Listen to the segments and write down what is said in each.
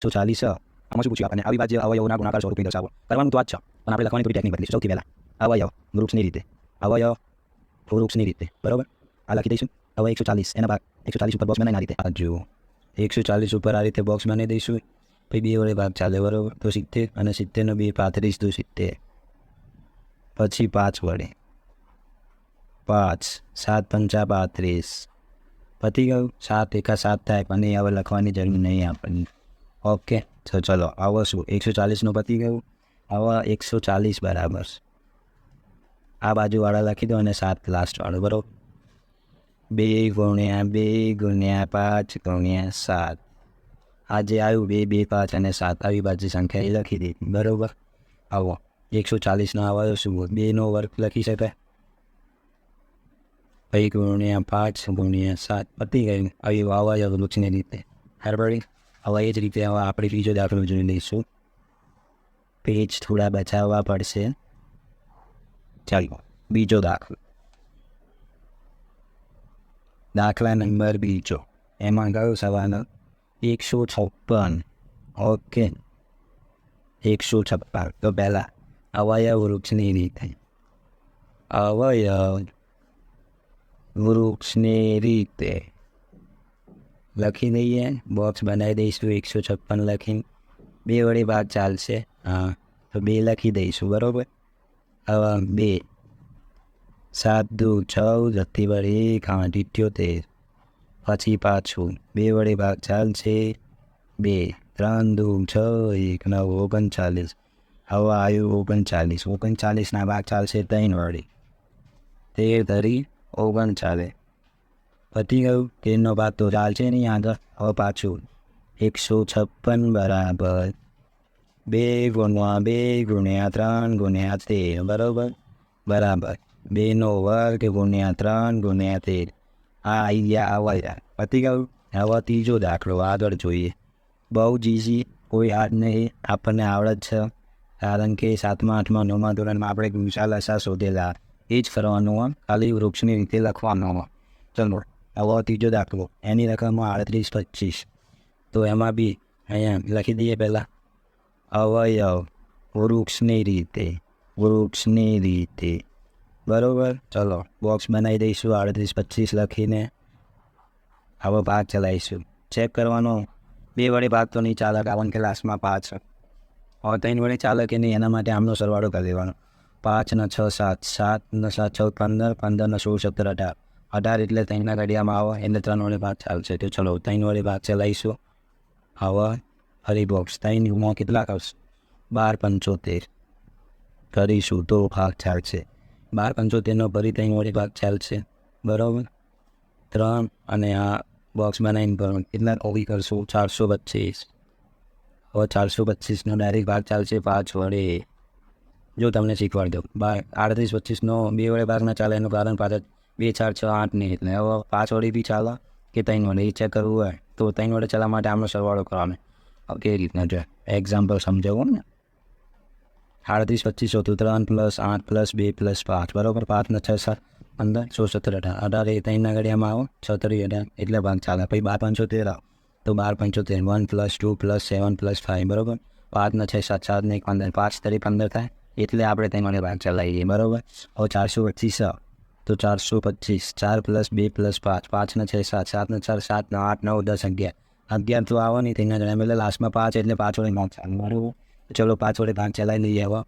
140 આમાં શું પૂછ્યું આપણને અવિભાજ્ય અવયવોના ગુણાકાર સ્વરૂપે દર્શાવો. કરવાનું તો આ જ છે પણ આપણે લખવાની થોડી ટેકનિક બદલીશું. સૌથી પહેલાં અવયવ વૃક્ષની રીતે અવયવ વૃક્ષની રીતે બરાબર આ લખી દઈશું. હવે 140 એના ભાગ 140 ઉપર બોક્સ બનાવીને આ રીતે આ જુઓ 140 ઉપર આ રીતે બોક્સ બનાવી દઈશું. પછી 2 વડે ભાગ ચાલે બરાબર તો 70 અને 70 નો 2 35 તો 70 પછી 5 વડે 5 7 પંચા 35 પતી ગયું 7 એકા 7 થાય પણ એ હવે લખવાની જરૂર નહીં આપણને. ઓકે તો ચલો આવો શું 140નું પતી ગયું. હવે 140 બરાબર આ બાજુવાળા લખી દો અને 7 લાસ્ટવાળો બરાબર 2 ગુણ્યા 2 ગુણ્યા 5 ગુણ્યા 7 આ જે આવ્યું 2 2 5 અને 7 આવી બાજુ સંખ્યા એ લખી દીધી બરાબર. આવો 140નો આવ્યો શું 2નો વર્ગ લખી શકાય 2 ગુણ્યા 5 ગુણ્યા 7 પતી ગયું. આવી અવયવ વૃક્ષની રીતે હરબડી. હવે એ જ રીતે હવે આપણે બીજો દાખલો જોઈ લઈશું. પેજ થોડા બચાવવા પડશે. ચાલો બીજો દાખલો દાખલા નંબર બીજો એમાં કયો સવાલ 156. ઓકે 156 તો પહેલાં અવયવ વૃક્ષની રીતે અવયવ વૃક્ષની રીતે લખી દઈએ. બોક્સ બનાવી દઈશું 156 લખીને 2 વડે ભાગ ચાલશે. હા તો 2 લખી દઈશું બરાબર. હવે 2 7 દુ 14 જતી વડે 1 8 78 પછી પાછું 2 વડે ભાગ ચાલશે 2 3 દુ 6 1 9 39 હવે આવ્યું 39ના ભાગ ચાલશે 3 વડે 13 ધરી 39 પતી ગયું. 13નો ભાગ તો ચાલશે નહીં આગળ. હવે પાછું 156 બરાબર 2 ગુણ્યા 2 ગુણ્યા 3 ગુણ્યા 13 બરાબર બરાબર 2નો વર્ગ ગુણ્યા 3 ગુણ્યા 13 આ આવી ગયા અવયવ પતી ગયું. હવે ત્રીજો દાખલો આગળ જોઈએ. બહુ જ ઇઝી કોઈ હાર્ડ નહીં આપણને આવડત છે કારણ કે 7મા 8મા 9મા ધોરણમાં આપણે ગુસાઅ લસાઅ શોધેલા એ જ કરવાનું ખાલી વૃક્ષની રીતે લખવાનું. ચલો હવે ત્રીજો દાખલો એની રકમ 38 25 તો એમાં બી અહીંયા લખી દઈએ પહેલાં અવયવ વૃક્ષની રીતે બરાબર. ચલો બોક્સ બનાવી દઈશું 38 25 લખીને. હવે ભાગ ચલાવીશું. ચેક કરવાનો 2 વડે ભાગ તો નહીં ચાલે કારણ કે લાસ્ટમાં 5 હવે 3 વડે ચાલે કે નહીં એના માટે આમનો સરવાળો કરી દેવાનો. 5 ને 6 7 7 ને 7 14 15 15 ને 16 17 18 એટલે 3ના ઘડિયામાં આવે એટલે 3 વડે ભાગ ચાલશે. તો ચલો 3 વડે ભાગ ચલાવીશું. હવે ફરી બોક્સ 3 માં કેટલા કરશે 12 75 કરીશું તો ભાગ ચાલશે. 12 75નો ફરી 3 વડે ભાગ ચાલશે બરાબર 3 અને આ બોક્સ બનાવીને ભરો કેટલા ઓવી કરશું 425. હવે 425નો ડાયરેક્ટ ભાગ ચાલશે 5 વડે. જો તમને શીખવાડી દઉં 38 25નો 2 વડે ભાગ ના ચાલે એનું કારણ 5 2 4 6 8 નહીં એટલે હવે 5 વડે બી ચાલે કે 3 વડે એ ચેક કરવું હોય તો 3 વડે ચાલવા માટે આમનો સરવાળો કરવાનો. હવે કેવી રીતના જો એક્ઝામ્પલ સમજાવું ને 38 25 તો 3 + 8 + 2 + 5 બરાબર 5 ને 6 7 15 16 17 18 એ 3ના ઘડિયામાં આવો 36 18 એટલે ભાગ ચાલે. પછી 12 75 આવો તો 12 75 1 + 2 + 7 + 5 બરાબર 5 ને 6 7 7 ને 15 5 તરી 15 થાય એટલે આપણે 3 વડે ભાગ ચલાવીએ બરાબર. હવે 425 તો 425 4 + 2 + 5 5 ને 6 7 7 ને 4 7 ને 8 9 10 11 11 તો આવો નહીં 3ના ઘડિયામાં એટલે લાસ્ટમાં 5 એટલે 5 વડે ભાગ ચાલે બરાબર. ચલો 5 વડે ભાગ ચલાવી લઈએ. હવે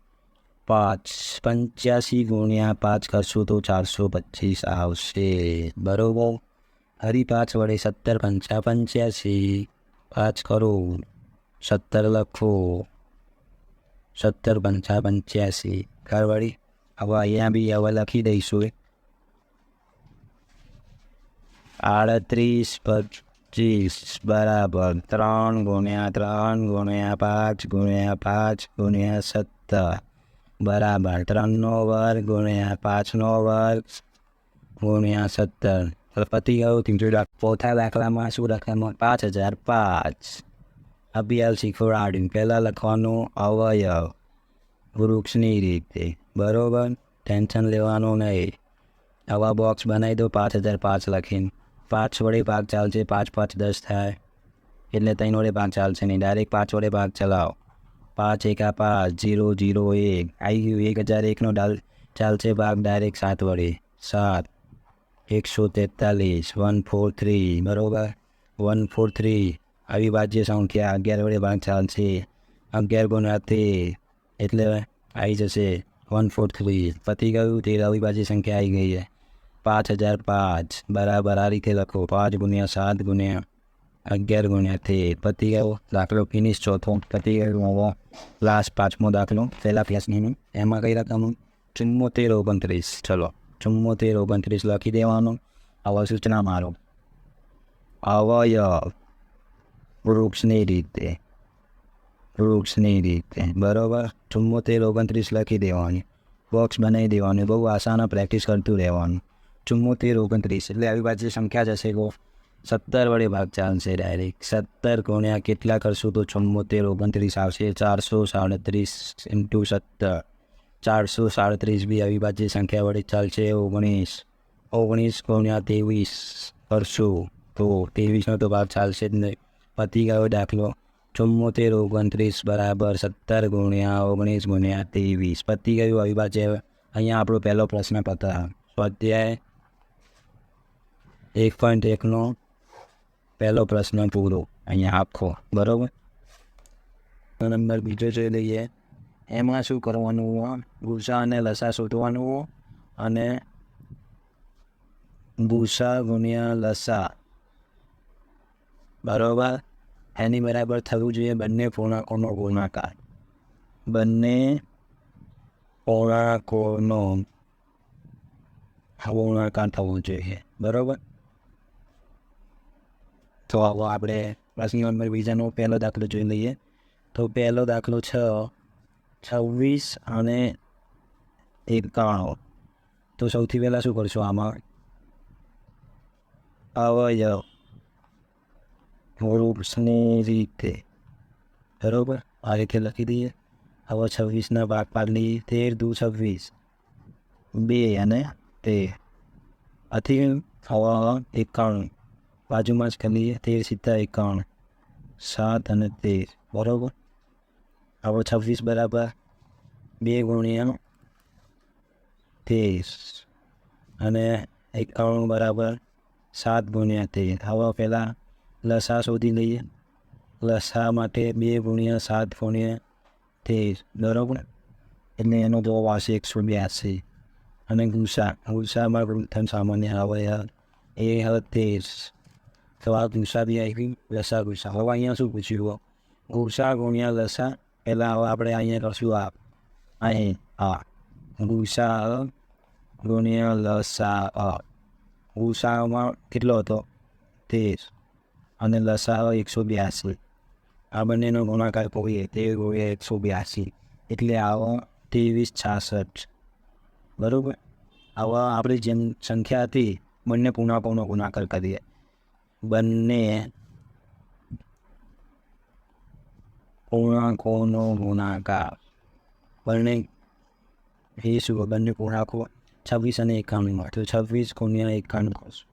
5 85 ગુણ્યા 5 કરશું તો 425 આવશે બરાબર. હરી 5 વડે 17 5 85 5 કરો 17 લખો 17 5 85 ઘરવાળી. હવે અહીંયા બી હવે લખી દઈશું 38 25 બરાબર 3 ગુણ્યા 3 ગુણ્યા 5 ગુણ્યા 5 ગુણ્યા 17 બરાબર 3નો વર્ગ ગુણ્યા 5નો વર્ગ ગુણ્યા 17 પતી ગયું. ત્રીજો ચોથા દાખલામાં શું લખવાનું 5005 અભિયાલ શીખવાડ્યું. પહેલાં લખવાનું અવયવ વૃક્ષની રીતે બરાબર ટેન્શન લેવાનું નહીં. આવા બોક્સ બનાવી દો 5005 લખીને 5 વડે ભાગ ચાલશે 5 5 10 થાય એટલે 3 વડે ભાગ ચાલશે નહીં, ડાયરેક્ટ 5 વડે ભાગ ચલાવો. 5 એકા 5, 0 0 1 આવી ગયું. 1001નો ચાલશે ભાગ ડાયરેક્ટ 7 વડે. 7 143 143 બરાબર. 143 અવિભાજ્ય સંખ્યા 11 વડે ભાગ ચાલશે. 11 ગુણ્યા 13 એટલે આવી જશે 143. પતી ગયું. 13 અવિભાજ્ય સંખ્યા આવી ગઈ છે. 5005 બરાબર આ રીતે લખો. 5 ગુણ્યા 7 ગુણ્યા 11 ગુણ્યા 13. પતી ગયો દાખલો ફિનિશ. ચોથો પતી ગયું. હવે લાસ્ટ 5મો દાખલો પહેલા પેજની એમાં કઈ રકમ 7429. ચલો 7429 લખી દેવાનો. હવે સૂચના મારો અવયવ વૃક્ષની રીતે બરાબર. 7429 લખી દેવાની, બોક્સ બનાવી દેવાનું. બહુ આસાન, પ્રેક્ટિસ કરતું રહેવાનું. 7429 એટલે અવિભાજ્ય સંખ્યા જશે કો 17 વડે ભાગ ચાલશે ડાયરેક્ટ. 17 ગુણ્યા કેટલા કરશું તો 7429 આવશે. 437 ઇન્ટુ 17 437 બી અવિભાજ્ય સંખ્યા વડે ચાલશે. 19 ગુણ્યા 23 કરશું તો 23નો તો ભાગ ચાલશે જ નહીં. પતી ગયો દાખલો. 7429 બરાબર 17 ગુણ્યા 19 ગુણ્યા 23. પતી ગયું અવિભાજ્ય. અહીંયા આપણો પહેલો પ્રશ્ન પતા સ્વાધ્યાય 1.1નો પહેલો પ્રશ્ન પૂરો અહીંયા આખો બરાબર. નંબર બીજો જોઈ લઈએ. એમાં શું કરવાનું? ગુસા અને લસા શોધવાનું અને ગુસા ગુણ્યા લસા બરાબર એની બરાબર થવું જોઈએ બંને પૂર્ણાંકોનો ગુણાકાર. બંને પૂર્ણાંકોનો ગુણાકાર થવો જોઈએ બરાબર. તો હવે આપણે પ્રશ્ન નંબર બીજાનો પહેલો દાખલો જોઈ લઈએ. તો પહેલો દાખલો 26 અને 91. તો સૌથી પહેલાં શું કરશું આમાં? અવયવ વૃક્ષની રીતે બરાબર આ રીતે લખી દઈએ. હવે 26ના ભાગ પાડી 13 દુ 26 2 અને 13 આથી હવે 91 બાજુમાં જ કરીએ. 13 સીધા 91 7 અને 13 બરાબર. હવે 26 બરાબર 2 ગુણ્યા 13 અને 91 બરાબર 7 ગુણ્યા 13. હવે પહેલાં લસા શોધી લઈએ. લસા માટે 2 ગુણ્યા 7 ગુણ્યા 13 બરાબર એટલે એનો જવાબ આવશે 182. અને ગુસામાં પ્રથમ સામાન્ય અવયવ એ 13. તો આ ગુસા બી આવી ગયું. લસા ગુસા. હવે અહીંયા શું પૂછ્યું? ગુસા ગુણ્યા લસા. પહેલાં હવે આપણે અહીંયા કરશું અહીં ગુસા ગુણ્યા લસા. ગુસામાં કેટલો હતો? 13 અને લસા 182. આ બંનેનો ગુણાકાર કરીએ 13 ગુણ્યા 182 એટલે આવો 2366 બરાબર. આવા આપણી જેમ સંખ્યા હતી બંને પૂર્ણાંકોનો ગુણાકાર કરીએ. બંને પૂર્ણાંકોનો ગુણાકાર બંને એ શું? બંને પૂર્ણાંકો 26 અને 91. તો 26 ગુણ્યા 91 કરશું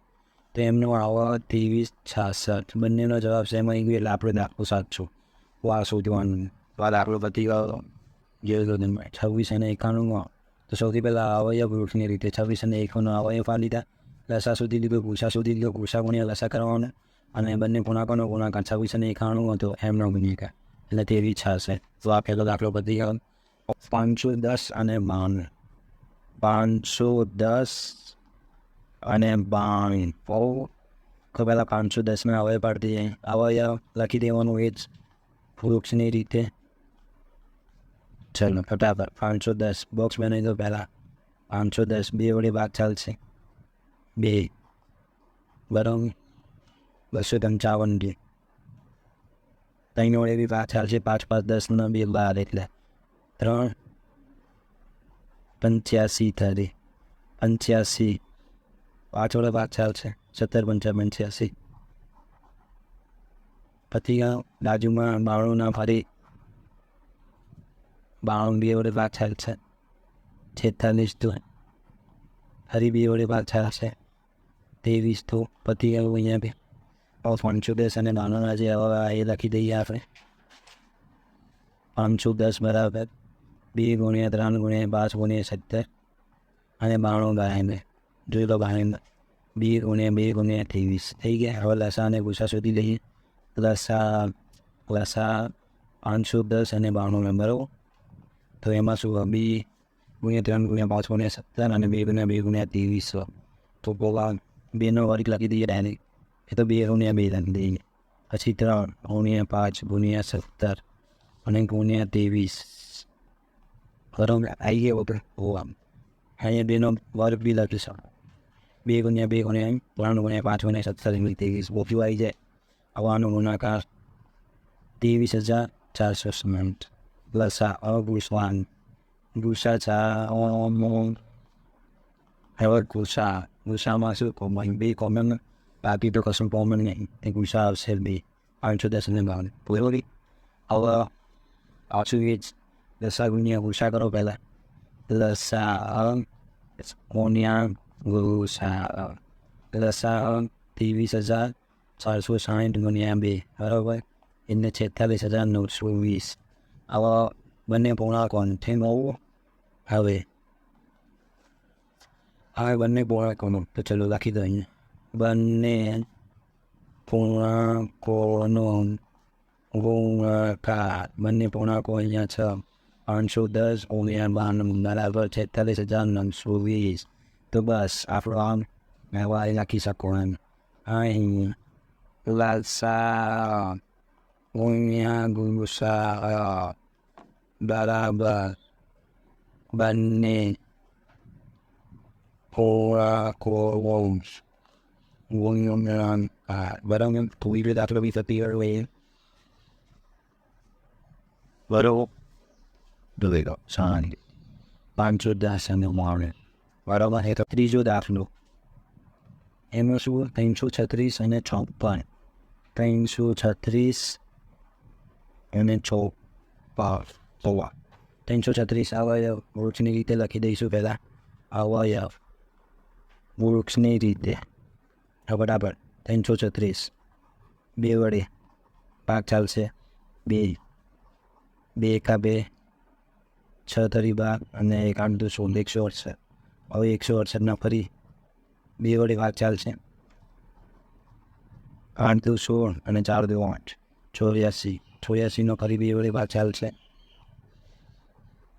તો એમનો આવો 2366. બંનેનો જવાબ સેમ આવી ગયો એટલે આપણે દાખલો સાચું આ શોધવાનું. તો આ દાખલો પતી ગયો. 26 અને 91. તો સૌથી પહેલાં અવયવ વૃક્ષની રીતે 26 અને 91નો અવયવ લીધા. લસા શોધી લીધો. ગુસા શોધી લીધો. ગુસા ગુણ્યા લસા કરવાનો અને બંને પૂર્ણાંકોનો ગુણાકાર 26 અને 91 હતો એમનો ગુણાકાર એટલે 2366. તો આ પહેલો દાખલો પતી ગયો. 510 અને 92. 510 અને 92. તો પહેલાં 510 અવયવ પાડી દઈએ. અવયવ લખી દેવાનું એ જ વૃક્ષની રીતે. ચલો ફટાફટ 510 બોક્સ બનાવી દો. પહેલાં 510 2 વડે ભાગ ચાલશે 2 બરાબર. 255 3 વડે બી ભાગ ચાલશે. 5 5 10 ને 2 12 એટલે 3 85 થશે. 85 5 વડે ભાગ ચાલશે 17 5 85. પછી બાજુમાં 92ના ફરી 92 2 વડે ભાગ ચાલશે 46 તો ફરી 2 વડે ભાગ ચાલશે 23. તો પતી ગયું અહીંયા બી 510 અને નાનોના જે હવે એ લખી દઈએ આપણે. 510 બરાબર 2 ગુણ્યા 3 ગુણ્યા 5 ગુણ્યા 17 અને 92 ગાયને જોઈ લો ગાયને 2 ગુણ્યા 2 ગુણ્યા 23 થઈ ગયા. હવે લસા અને ગુસા શોધી લઈએ. લસા 510 અને 92 બરાબર. તો એમાં શું 2 ગુણ્યા 3 ગુણ્યા 5 ગુણ્યા 17 અને 2 ગુણ્યા 2 ગુણ્યા 23. તો બોલા 2નો વર્ગ લખી દઈએ ડાયરેક્ટ. એ તો 2 ગુણ્યા 2 લખી દઈએ. પછી 3 ગુણ્યા 5 ગુણ્યા 17 અને ગુણ્યા 23 બરાબર. આવી ગયો વગર આમ અહીંયા 2નો વર્ગ બી લખી શકો. 2 ગુણ્યા 2 ગુણ્યા 3 ગુણ્યા 5 ગુણ્યા 17 23 બોક્યું આવી જાય. આવાનો ગુણાકાર 23,460 લસા અગુસવાન ગુસા હવે ગુસામાં શું કોમન 2 કોમન બાકી તો કશું કોમન નહીં. એ ગુસા આવશે 2 510 અને 92 બરાબર. હવે પાછું એ જ લસા ગુણ્યા ગુસા કરો પહેલાં. લસા ગુણ્યા ગુસા લસા 23,460 ગુણ્યા 2 બરાબર. એને 46,920. આવા બંને પૂર્ણાંકોને થઈ ગયું. હવે બંને પૂર્ણાંકોનો તો ચલો લખી દો અહીંયા. બંને પૂર્ણાંકોનો ગુણાકાર બંને પૂર્ણાંકો અહીંયા છે. 510 ગુણ્યા 92 બરાબર 46,920. તો બસ આપણો આમ હવે લખી શકો એમ. અહીં લસા ગુણ્યા ગુસા બરાબર બંને પૂર્ણાંકો ગુણાકાર બરાબર. થોડી રીતે દાખલો બી થતી હોય બરાબર. દો શાંતિ 510 અને 92 બરાબર. એ તો ત્રીજો દાખલો. એમાં શું 336 અને 56 336 અને 56 336 અવયવ વૃક્ષની રીતે લખી દઈશું પહેલાં. અવયવ વૃક્ષની રીતે બરાબર 336 2 વડે ભાગ ચાલશે. 2 એકા 2 6 તરી 12 અને 1 8 2 16 168. હવે 168ના ફરી 2 વડે ભાગ ચાલશે. 8 2 16 અને 4 2 8 84. 84નો ફરી 2 વડે ભાગ ચાલશે.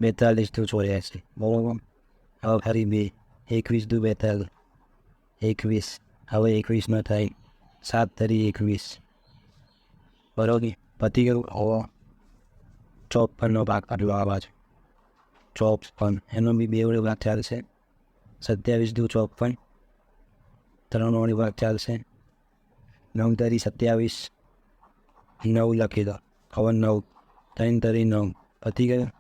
42 2 84 બરાબર. હવે ફરી 2 21 2 42 21. હવે 21 થાય 7 તરી 21 બરાબર. પતી ગયું. હવે 54નો ભાગ કાઢવા આવા છે. 54 એનો બી 2 વડે ભાગ ચાલશે. 27 2 54 3 વડે ભાગ ચાલશે. 9 તરી 27 9 લખી દો. હવે 9 3 તરી 9 પતી ગયું.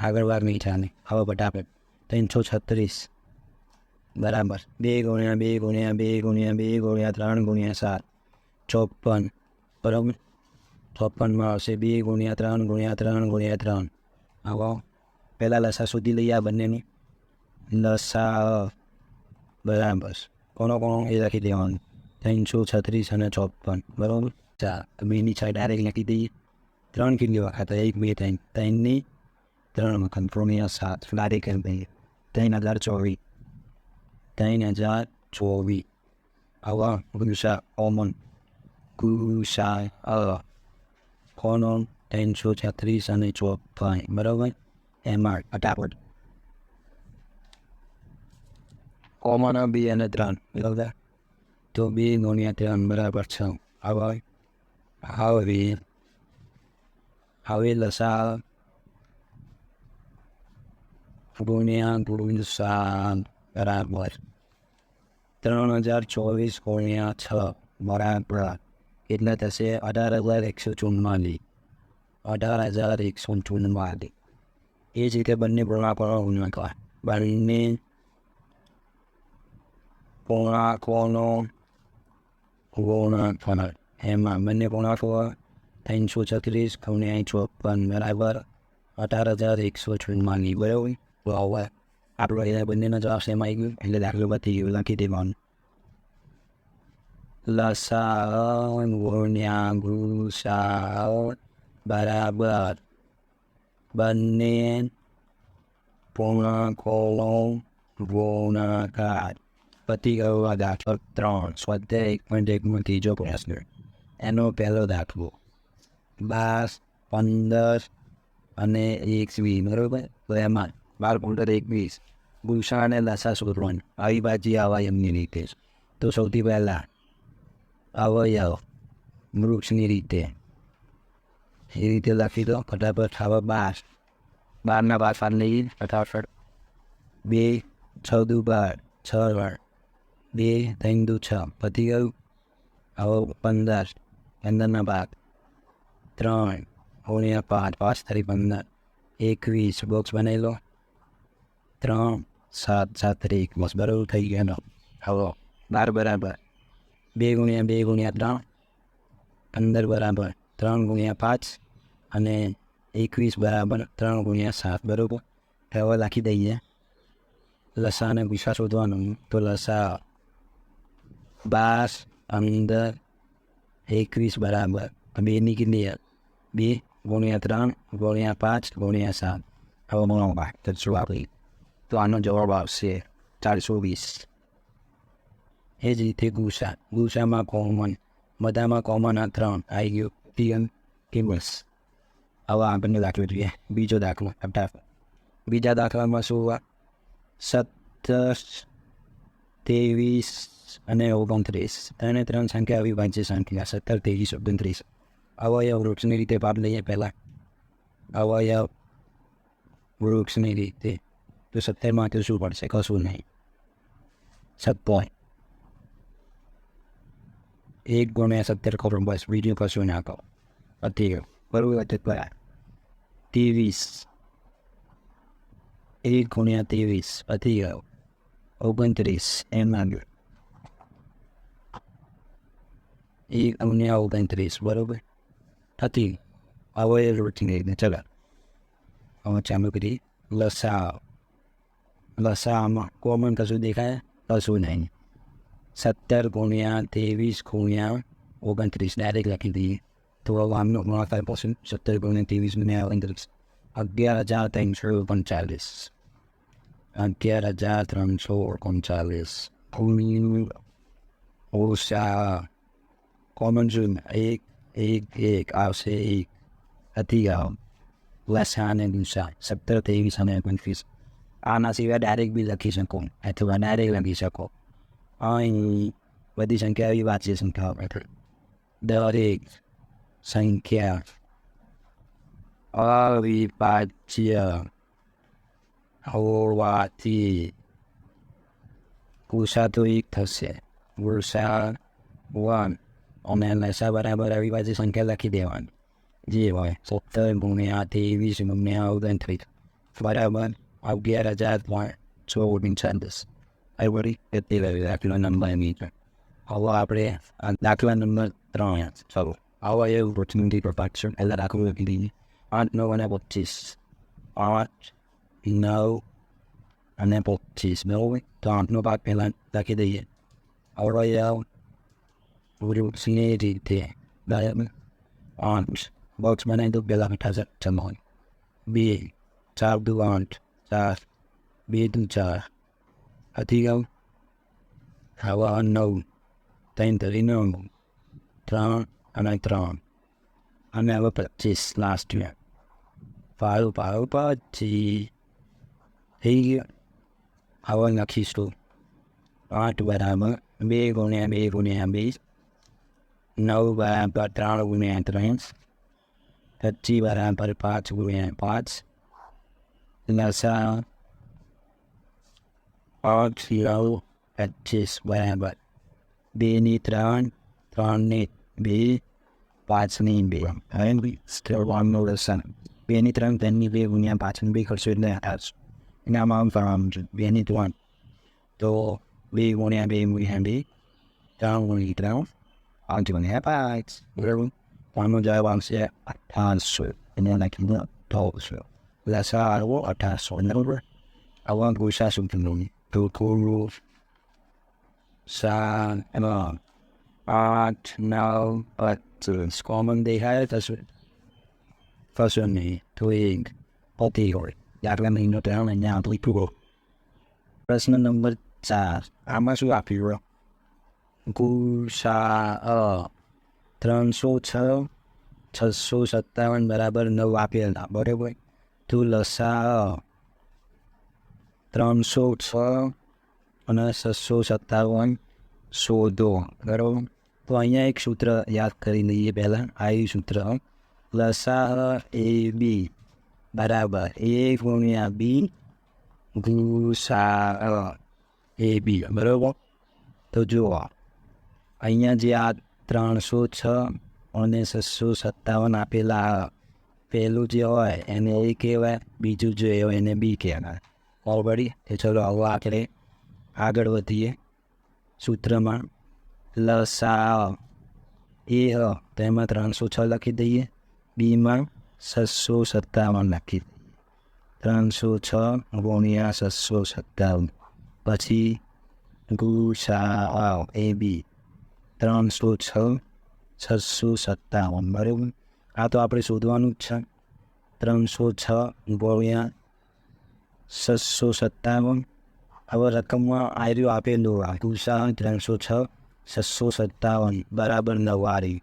આગળ ભાગ નહીં ચાલે. હવે ફટાફટ 336 બરાબર 2 ગુણ્યા 2 ગુણ્યા 2 ગુણ્યા 2 ગુણ્યા 3 ગુણ્યા 7 54 બરાબર. 54માં આવશે 2 ગુણ્યા 3 ગુણ્યા 3 ગુણ્યા 3. હવે પહેલાં લસા શોધી લઈએ આ બંનેની. લસા બરાબર કોનો એ લખી દેવાનું 336 અને 54 બરાબર. ચાલ તો બેની સાઈડ ડાયરેક્ટ લખી દઈએ. 3 કેટલી વખત 1 2 3 3ની 3 વખત ગુણ્યા 7 ડાયરેક્ટ કરી દઈએ. 3024 3024. આવા ગુસા કોમન ગુસા કોનો 336 અને 54 બરાબર. એમાં ફટાફટ કોમન 2 અને 3 બરાબર. તો 2 ગુણ્યા 3 બરાબર 6. હવે લસા ગુણ્યા ગુસા બરાબર 3024 ગુણ્યા 6 બરાબર કેટલા થશે 18,144. 18,144. એ જ રીતે બંને પૂર્ણાંકોનો ગુણાકાર બંને પૂર્ણાંકોનો ગુણાકાર એમાં બંને પૂર્ણાંકો 336 ગુણ્યા 54 બરાબર 18,144 બરાબર. તો હવે આપણો એ બંનેનો જવાબ સેમ આવી ગયો એટલે દાખલો બધી ગયો લખી દેવાનું. લસા ગુણ્યા ગુસા બરાબર બંને પૂર્ણાંકોનો ગુણાકાર. પતી ગયો આ દાખલો 3. સ્વાધ્યાય 1.1 ત્રીજો પ્રશ્ન. એનો પહેલો દાખલો 12, 15 અને 21, બરાબર. તો એમાં 12, 15, 21 ગુસા અને લસા શોધવાનું. આવી બાજી આવા એમની રીતે. તો સૌથી પહેલાં અવયવ વૃક્ષની રીતે એ રીતે લખી દો ફટાફટ. હવે 12, 12ના પાછળ લઈ ફટાફટ. 2 6 દુ 12, 6 વાર 2 3 દુ 6, પતી ગયું. હવે 15 15ના ભાગ 3 ગુણ્યા 5, 5 તારી 15, 21 બોક્સ બનાવી લો. 3 7 7 તારી 21, બરાબર થઈ ગયો. હવે 12 બરાબર 2 ગુણ્યા 2 ગુણ્યા 3, 15 બરાબર 3 ગુણ્યા 5 અને 21 બરાબર 3 ગુણ્યા 7, બરાબર. હવે લખી દઈએ લસા અને ગુસા શોધવાનું. તો લસા 12 15 21 બરાબર 2ની કેટલી 2 ગુણ્યા 3 ગુણ્યા 5 ગુણ્યા 7. હવે મળવા તો શું આપણી તો આનો જવાબ આવશે 420. એ જ રીતે ગુસા. ગુસામાં કોમન બધામાં કોમન આ 3 આવી ગયું. TM cables. હવે આપણને દાખલો જોઈએ. બીજો દાખલો બીજા દાખલામાં શું 17 23 અને 29 ત્રણે 3 સંખ્યા અવિભાજ્ય સંખ્યા 17 23 29. અવયવ વૃક્ષની રીતે ભાગ લઈએ. પહેલાં અવયવ વૃક્ષની રીતે તો 17માંથી શું પડશે? કશું નહીં. 17 1 ગુણ્યા 17 ખબર બસ, બીજું કશું ના કહો. પતી ગયું, બરાબર. 23 1 ગુણ્યા 23 પતી ગયો. 29 એમ આવ્યું 1 ગુણ્યા 29, બરાબર. થતી અવયવ વૃક્ષની રીતે. ચલો હવે ચાલુ કરી. લસા. લસામાં કોમન કશું દેખાય? કશું નહીં. 17 ગુણ્યા 23 ગુણ્યા 29 ડાયરેક્ટ લખી દઈએ. તો હવે આમનો ગુણાકાર પછી 17 ગુણ્યા 23 ગુણ્યા 29 11,339. 11,339 ઓછા કોમન શું 1 1 1 આવશે 1. હતી ગયો લસા અને ગુસા 17 23 અને 29. આના સિવાય ડાયરેક્ટ બી લખી શકો અથવા ડાયરેક્ટ લખી શકો. અહીં બધી સંખ્યા એવી વાંચી સંખ્યા દરેક સંખ્યા અવિભાજ્ય હોવાથી ગુસા તો 1 થશે. ગુસા 1 અને લસા બરાબર અવિભાજ્ય સંખ્યા લખી દેવાની જે હોય. 17 ગુણ્યા 23 ગુણ્યા 29 બરાબર 11,339. everybody એટલી દાખલા નંબર મીટર. હવે આપણે દાખલા નંબર 3 ચાલો. આવા એ ઓપોર્ચ્યુનિટી પ્રપાત છે. પહેલાં દાખલો લખી દઈએ. 8 9 અને 25. 8 9 અને 25, બરાબર. તો 8નો ભાગ પહેલાં લખી દઈએ. અવયવ વૃક્ષની રીતે, બરાબર. 8 બોક્સ બનાવી દો પહેલાં 8 ચમોન 2 4 દુ 8 4 2 દુ 4 હતી ગયું. હવે 9 3 તરી 9 3 અને 3 અને હવે 25 લાસ્ટ યર 5 પછી થઈ ગયું. હવે લખીશું 8 બરાબર 2 ગુણ્યા 2 ગુણ્યા 2, 9 બરાબર 3 ગુણ્યા 3, 25 બરાબર 5 ગુણ્યા 5. લસા 8 9 25 બરાબર 2 ની 3 3 ની 2 5 ની 2. હવે સ્ટેપનો લસા 2 ની 3 3 ની 2 ગુણ્યા 5 ની 2 કરશો એટલે 8. એનામાં કરવાનું છે 2 ની 3 તો 2 ગુણ્યા 2 ગુણ્યા 2 3 ગુણ્યા 3 5 ગુણ્યા 5, બરાબર. આનો જવાબ આવશે 1800. એને લખી દો 1800. લસા આવો 1800, બરાબર. આવા ગુસા શું થયું? તો થોડું સા એમાં 8, 9, 25 કોમન દેખાય થશે કશું નહીં તો એક પતી હોય દાખલા મહિનો 3 અહીંયા આપણી પૂરો. પ્રશ્ન નંબર 4 આમાં શું આપ્યું? ગુસા 306 657 બરાબર 9 આપેલા બરાબર. તો લસા 306 અને 657 શોધો બરાબર. તો અહીંયા એક સૂત્ર યાદ કરી લઈએ પહેલાં. આ સૂત્ર લસા એ બી બરાબર A ગુણ્યા બી ગુસા એ બી બરાબર. તો જુઓ અહીંયા જે આ 306 અને 657 આપેલા પહેલું જે હોય એને A કહેવાય, બીજું જે હોય એને બી કહેવાય. ઓલરેડી એ ચલો હવે આપણે આગળ વધીએ સૂત્રમાં. લસા એ તો એમાં 306 લખી દઈએ, બીમાં 657 લખી દઈએ. 306 ગુણ્યા 657 પછી ગુસા એ બી 306 657 બરાબર. આ તો આપણે શોધવાનું જ છે. 306 ગુણ્યા 657 હવે રકમમાં આર્યું આપેલું ગુસા 306 657 બરાબર 9 આરી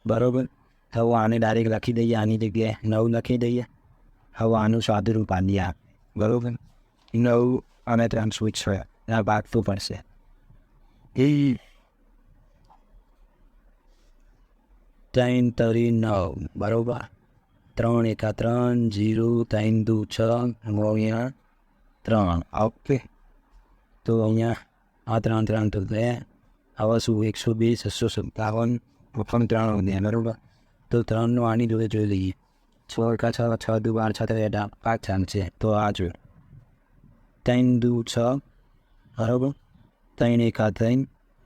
બરાબર. હવે આને ડાયરેક્ટ લખી દઈએ, આની જગ્યાએ 9 લખી દઈએ. હવે આનું સાદુરૂપ આની આ બરાબર 9 અને 306 આ ભાગતું પડશે. એ 3 તરી 9 બરાબર. 3 એકા 3 0 3 દુ 6 ગુણ્યા 3 ઓકે. તો અહીંયા આ 3 3 તો 2 હવે શું 102 657 પણ 3 વધ્યા બરાબર. તો 3નું આની જોડે જોઈ લઈએ. 6 એકા 6 6 દુ 12 6 3 5 ચાંદ છે તો આ જોયું 3 દુ 6 બરાબર. 3 એકા 3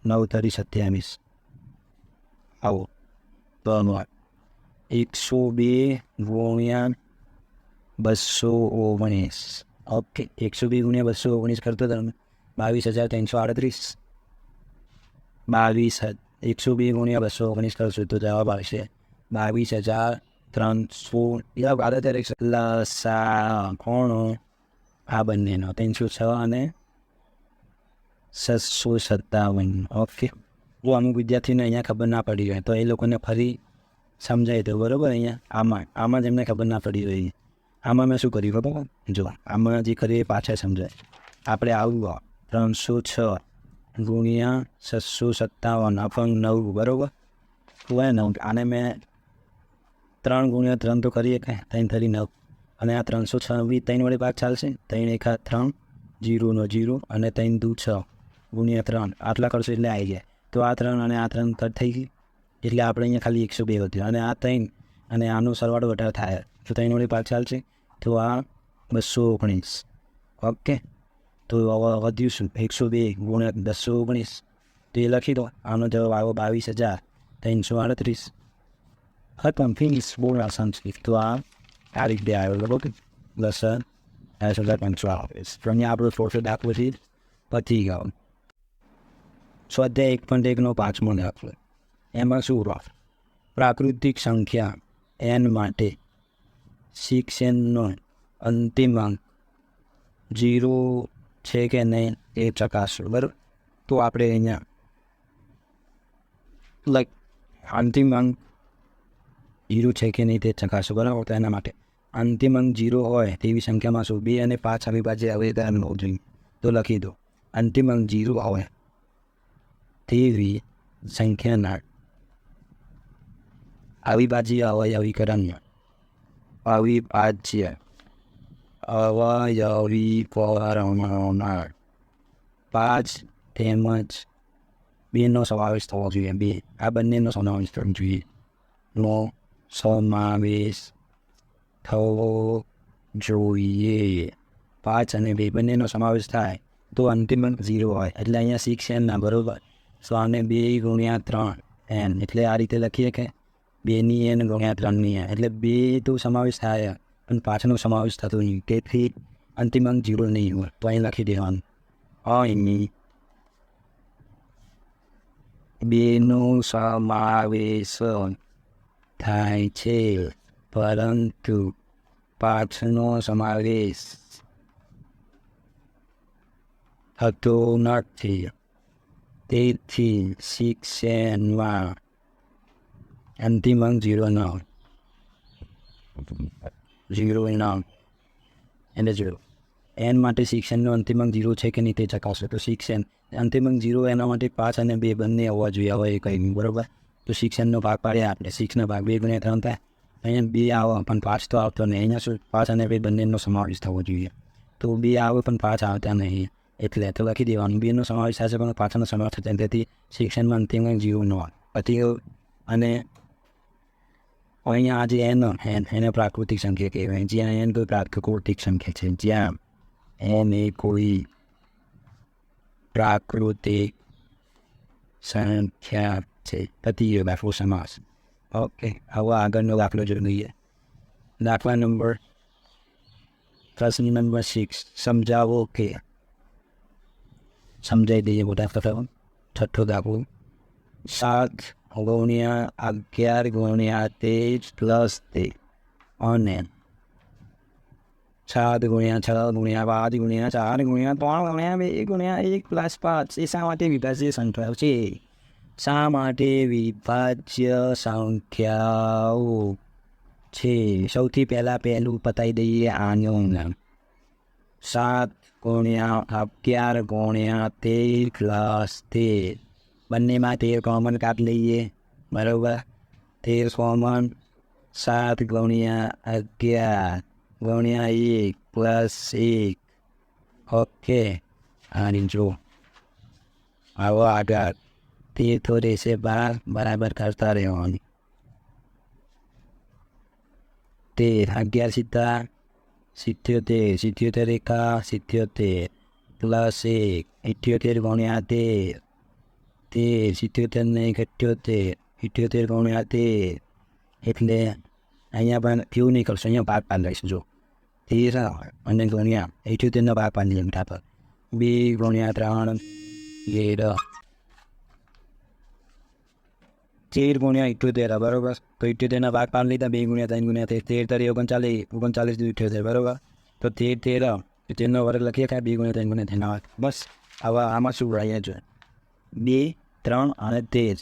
9 તરી 27 આવો બરાબર. 102 ગુણ્યા 219 ઓકે. 102 ગુણ્યા 219 કરતો તમે 22,338 102 ગુણ્યા 219 કરશો તો જવાબ આવશે 22,300. લસા કોણો આ બંનેનો 306 અને 657 ઓકે. જો અમુક વિદ્યાર્થીને અહીંયા ખબર ના પડી હોય તો એ લોકોને ફરી સમજાય તો બરાબર. અહીંયા આમાં જ એમને ખબર ના પડી હોય. આમાં મેં શું કર્યું ખબર? જો આમાં જે કરીએ એ પાછા સમજાય. આપણે આવું 306 ગુણ્યા 657 અપંગ 9 બરાબર. હોય ને આને મેં 3 ગુણ્યા 3 તો કરીએ કાંઈ 3 તરી 9 અને આ 306 બી 3 વડે ભાગ ચાલશે. 3 એકા 3 0 નો 0 અને 3 દુ 6 ગુણ્યા 3 આટલા કરશો એટલે આવી જાય. તો આ 3 અને આ 3 કટ થઈ ગઈ એટલે આપણે અહીંયા ખાલી 102 વધ્યું અને આ 3 અને આનો સરવાળો વધારે થાય તો 3 વડે ભાગ ચાલશે તો આ 219 ઓકે. તો વધ્યું શું 102 ગુણ્યા 219 તો એ લખી દો. આનો જવાબ આવ્યો 22,338. ખતમ ફિનિશ. બહુ આસાન છે. તો આ રીતે આવ્યો બરાબર. લસન 8,520 અહીંયા આપણો ફોટો દાખલો છે પછી ગયો. સ્વાધ્યાય 1.1નો 5મો દાખલો. એમાં શું પ્રાકૃતિક સંખ્યા n માટે 6n નો અંતિમ અંક 0 છે કે નહીં એ ચકાસો બરાબર. તો આપણે અહીંયા અંતિમ અંક 0 છે કે નહીં તે ચકાસો બરાબર. તો એના માટે અંતિમ અંક 0 હોય તેવી સંખ્યામાં શું 2 અને 5 અવિભાજ્ય અવયવદાન હોવું જોઈએ. તો લખી દો અંતિમ અંક 0 હોય તેવી સંખ્યાના અવિભાજ્ય અવયવીકરણમાં અવિભાજ્ય અવયવીકરણના 5 તેમજ 2નો સમાવેશ થવો જોઈએ. 2 આ બંનેનો સમાવેશ થવો જોઈએ. નો સમાવેશ થવો જોઈએ. 5 અને 2 બંનેનો સમાવેશ થાય તો અંતિમ અંક 0 હોય એટલે અહીંયા 6n ના બરાબર. સો આને 2 ગુણ્યા 3n એટલે આ રીતે લખીએ કે 2ની n ગુણ્યા 3ની n એટલે 2 તો સમાવેશ થાય પણ 5નો સમાવેશ થતો નહીં. તેથી અંતિમ અંક 0 નહીં હોય તો અહીં લખી દેવાનું અહીં બેનો સમાવેશ થાય છે, પરંતુ 5નો સમાવેશ થતો નથી. તેથી શિક્ષણમાં અંતિમ અંક 0 ન હોય. 0 ન એટલે 0. એન માટે શિક્ષણનો અંતિમ અંક 0 છે કે નહીં તે ચકાસો. તો શિક્ષણ અંતિમ અંક 0 એના માટે 5 અને 2 બંને હોવા જોઈએ. હવે એ કંઈ નહીં, બરાબર. તો શિક્ષણનો ભાગ પાડ્યા આપણે. 6નો ભાગ 2 × 3 થાય. અહીંયા 2 આવે પણ 5 તો આવતો નહીં. અહીંયા શું 5 અને 2 બંનેનો સમાવેશ થવો જોઈએ. તો 2 આવે પણ 5 આવતા નહીં. એટલે તો લખી દેવાનું 2નો સમાવેશ થશે પણ 5નો સમાવેશ થશે. તેથી શિક્ષણમાં અંતિમ અંક 0 ન હોય. પછી અને અહીંયા આજે એને પ્રાકૃતિક સંખ્યા કહેવાય. જ્યાં એન કોઈ પ્રાકૃતિક સંખ્યા છે, જ્યાં એન એ કોઈ પ્રાકૃતિક સંખ્યા છે. પતી ગયો દાખલો સમાસ. ઓકે, હવે આગળનો દાખલો જોઈએ. દાખલા નંબર પ્રશ્ન નંબર 6. સમજાવો કે સમજાવી દઈએ બધા દાખલો. છઠ્ઠો દાખલો 7 × 11 × 13 + 13 અને 7 × 6 × 5 × 4 × 3 × 2 × 1 + 5 એ શા માટે વિભાજ્ય સંખ્યાઓ છે? શા માટે વિભાજ્ય સંખ્યાઓ છે? સૌથી પહેલું પતાવી દઈએ આનું નામ. 7 × 11 × 13 + 13 બંનેમાં 13 કોમન કાઢી લઈએ, બરાબર. 13 કોમન. 7 × 11 × 1 + 1. ઓકે, આની જો હવે આગળ 13 તો રહેશે બરાબર કરતા રહેવાની. 13 11 × 77 એકા 77 + 1 78 × 13 77 ને 78 × 13 એટલે અહીંયા પણ કેવું નહીં કરશો, અહીંયા ભાગ પાડી લઈશું. જો 13 અને ગુણ્યા 78નો ભાગ પાડી લઈએ મીઠા પર 2 × 3 13 × 78, બરાબર. તો 78ના ભાગ પાડી લીધા. 2 × 3 × 13 13 39 78, બરાબર. તો 13 13નો વર્ગ લખીએ ખાય 2 × 3 × 3 બસ. હવે આમાં શું રહ્યા છે? 2 3 અને 13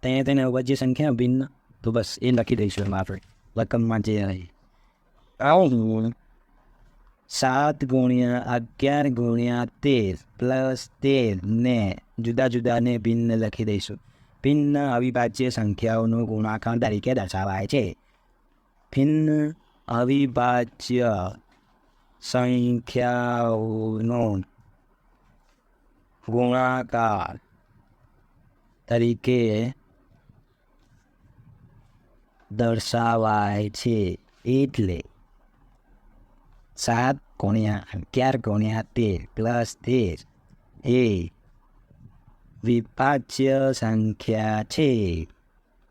ત્યાં તેને અવજ્ય સંખ્યા ભિન્ન, તો બસ એ લખી દઈશું એમ આપણે રકમમાં જે રહી. 7 × 11 × 13 + 13 ને જુદા જુદાને ભિન્ન લખી દઈશું. ભિન્ન અવિભાજ્ય સંખ્યાઓનો ગુણાકાર તરીકે દર્શાવાય છે. ભિન્ન અવિભાજ્ય સંખ્યાઓનો ગુણાકાર તરીકે દર્શાવાય છે. એટલે 7 × 11 × 13 + 13 એ વિભાજ્ય સંખ્યા છે.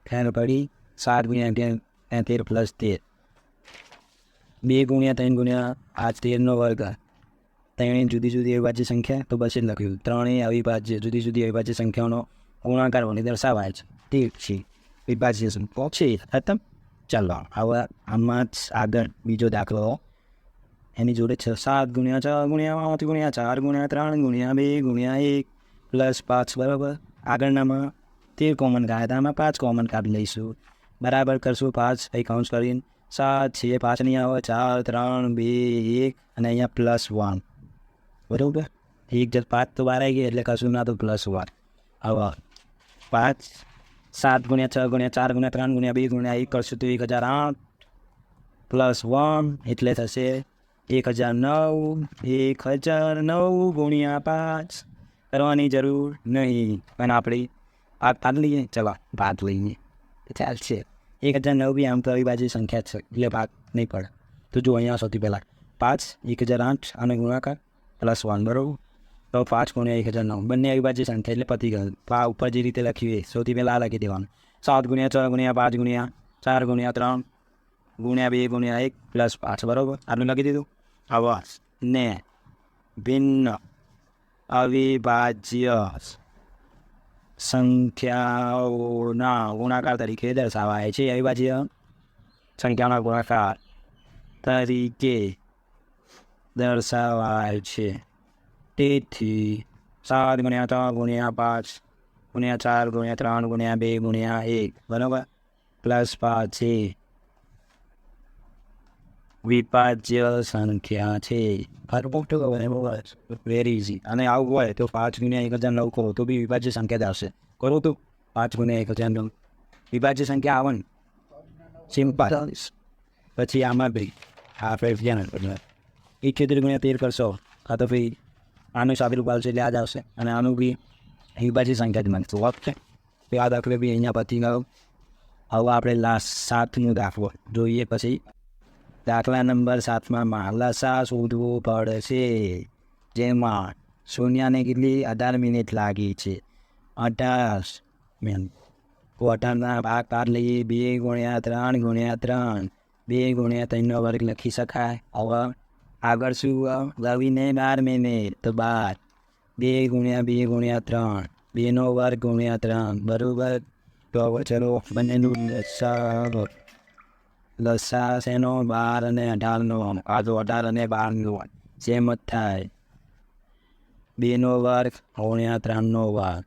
ખ્યાલ પડી? 7 × 11 + 13 2 × 3 × 13નો વર્ગ 3 જુદી જુદી અવિભાજ્ય સંખ્યા, તો બસ એ લખ્યું 3 અવિભાજ્ય જુદી જુદી અવિભાજ્ય સંખ્યાઓનો ગુણાકાર વડે દર્શાવાય છે. ઠીક છે, વિભાજ્ય સંખ્યાઓ છે. ખતમ. ચાલો હવે આમાં જ આગળ બીજો દાખલો એની જોડે 7 × 6 × 8 × 4 × 3 × 2 × 1 + 5, બરાબર. આગળનામાં 13 કોમન કાઢ્યા, આમાં 5 કોમન કાઢી લઈશું, બરાબર કરશું. 5 અહીં કાઉન્સ કરીને 7 છે, 5 નહીં આવે, 4 3 2 1 અને અહીંયા +1, બરાબર. 1 5 તો બહાર આવી ગઈ એટલે કશું ના, તો +1. હવે 5 7 × 6 × 4 × 3 × 2 × 1 કરશું તો 1008 +1 એટલે થશે 1009. 1009 × 5 કરવાની જરૂર નહીં, પણ આપણે ભાગ લઈએ. ચલો ભાગ લઈએ, ચાલશે. 1009 બી આમ તો અવિભાજ્ય સંખ્યા છે એટલે ભાગ નહીં પડે. તો જો અહીંયા સૌથી પહેલાં 5 1008 અને ગુણાકાર +1, બરાબર. તો 5 × 1009 બંને અવિભાજ્ય સંખ્યા એટલે પતી ગયું. આ ઉપર જે રીતે લખ્યું એ સૌથી પહેલાં આ લખી દેવાનું. 7 × 6 × 5 × 4 × 3 × 2 × 1 + 5, બરાબર. આટલું લખી દીધું. હવે ને ભિન્ન અવિભાજ્ય સંખ્યાઓના ગુણાકાર તરીકે દર્શાવાય છે. અવિભાજ્ય સંખ્યાઓના ગુણાકાર તરીકે દર્શાવાય છે. તેથી 7 × 3 × 5 × 4 × 3 × 2 × 1 બરાબર +5 છે વિભાજ્ય સંખ્યા છે. Very easy. અને આવું હોય તો 5 × 1009 કરો તો બી વિભાજ્ય સંખ્યા જ આવશે. કરો તો 5 × 1009 વિભાજ્ય સંખ્યા આવે ને સિમ્પલ. પછી આમાં ભાઈ આપણે ધ્યાન 78 × 13 કરશો કાં તો ભાઈ આનું સાબિત રૂપ આવશે એટલે આ જ આવશે અને આનું બી વિભાજ્ય સંખ્યા જ માનશું. ઓકે તો આ દાખલો બી અહીંયા પતી ગયો. હવે આપણે લાસ્ટ 7મો દાખલો જોઈએ. પછી દાખલા નંબર 7માં લસા શોધવો પડશે, જેમાં શૂન્યને કેટલી 18 મિનિટ લાગી છે. 18 મિનિટ. તો 18ના ભાગ પાર લઈએ. 2 × 3 × 3 2 × 3નો વર્ગ લખી શકાય. હવે આગળ શું રવિને 12 મિનિટ તો 12 2 × 2 × 3 2નો વર્ગ × 3 બરાબર. તો હવે ચલો બંનેનું લસા શેનો 12 અને 18નો. આ તો 18 અને 12નો સેમ જ થાય. 2નો વર્ગ × 3નો વર્ગ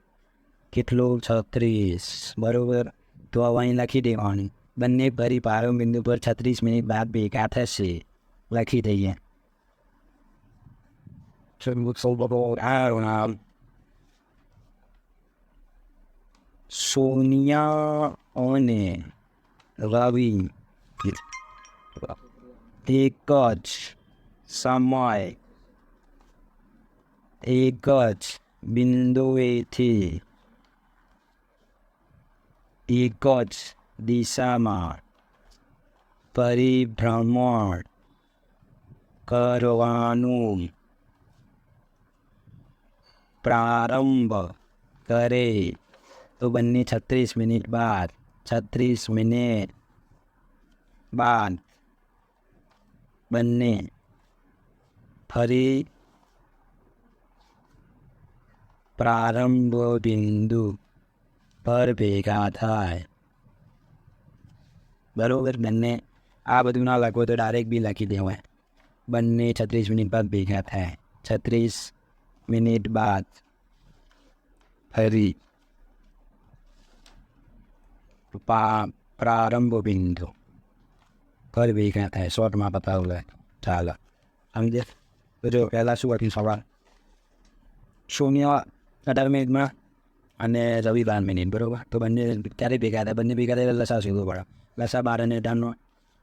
કેટલું 36 બરાબર. તો હવે અહીં લખી દેવાનું બંને ફરી પ્રારંભ બિંદુ પર 36 મિનિટ બાદ ભેગા થશે. લખી દઈએ. સોનિયા અને રવિ એક જ સમય એક જ બિંદુએથી એક જ દિશામાં પરિભ્રમણ કરવાનું પ્રારંભ કરે તો બંને 36 મિનિટ બાદ 36 મિનિટ બાદ બંને ફરી પ્રારંભ બિંદુ પર ભેગા થાય બરાબર. બંને આ બધું ના લખો તો ડાયરેક્ટ બી લખી દેવાય. બંને 36 મિનિટ બાદ ભેગા થાય. 36 મિનિટ બાદ ફરી પ્રારંભ બિંદુ પર ભેગા થાય. શોર્ટમાં બતાવું લે. ચાલો સમજે. તો જો પહેલાં શું હતું સવાલ શૂન્ય 18 મિનિટમાં અને રવિ 12 મિનિટ બરાબર. તો બંને ક્યારે ભેગા થાય? બંને ભેગા થાય લસા શોધવો પડે. લસા 12 અને 18નો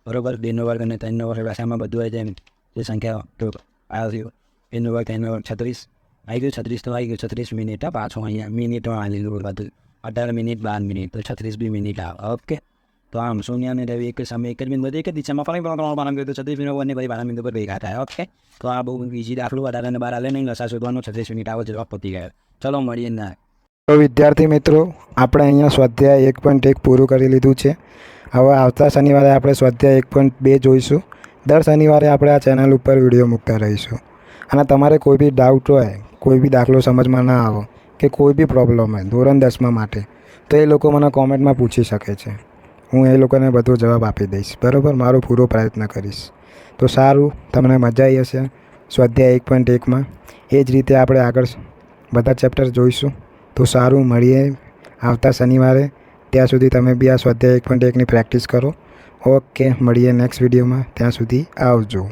બરાબર. 2નો વર્ગ અને 3નો વર્ગ લસામાં બધું આવી જાય. જે સંખ્યા તો આવ્યો 2નો વર્ગ 3નો વર્ગ 36 આવી ગયું. 36 તો આવી ગયું. 36 મિનિટ પાછું અહીંયા મિનિટમાં આવી લીધું બધું. 18 મિનિટ 12 મિનિટ તો 36 બી મિનિટ આવે. ઓકે. તો આમ શૂન્ય અને રવિ એક સમય એક જ બિંદુ એક જ દિશામાં ફરી પ્રારંભ કર્યો તો 36 મિનિટ બંને ફરી 12 મિનિટ પર ભેગા થાય. ઓકે. તો આ બહુ ઇઝી દાખલો. 18 અને 12 હાલે નહીં. લસા શોધવાનો 36 મિનિટ આવો જવાબ પતી ગયો. ચલો મળીએ ના. તો વિદ્યાર્થી મિત્રો આપણે અહીંયા સ્વાધ્યાય 1.1 પૂરું કરી લીધું છે. હવે આવતા શનિવારે આપણે સ્વાધ્યાય 1.2 જોઈશું. દર શનિવારે આપણે આ ચેનલ ઉપર વિડીયો મૂકતા રહીશું. અને તમારે કોઈ બી ડાઉટ હોય, કોઈ બી દાખલો સમજમાં ના આવો કે કોઈ બી પ્રોબ્લેમ હોય ધોરણ 10માં માટે, તો એ લોકો મને કોમેન્ટમાં પૂછી શકે છે. હું એ લોકોને બધો જવાબ આપી દઈશ. બરાબર. મારો પૂરો પ્રયત્ન કરીશ. તો સારું, તમને મજા આવી હશે સ્વાધ્યાય 1.1માં. એ જ રીતે આપણે આગળ બધા ચેપ્ટર જોઈશું. તો સારું, મળીએ આવતા શનિવારે. ત્યાં સુધી તમે બી આ સ્વાધ્યાય 1.1ની પ્રેક્ટિસ કરો. ઓકે, મળીએ નેક્સ્ટ વિડીયોમાં. ત્યાં સુધી આવજો.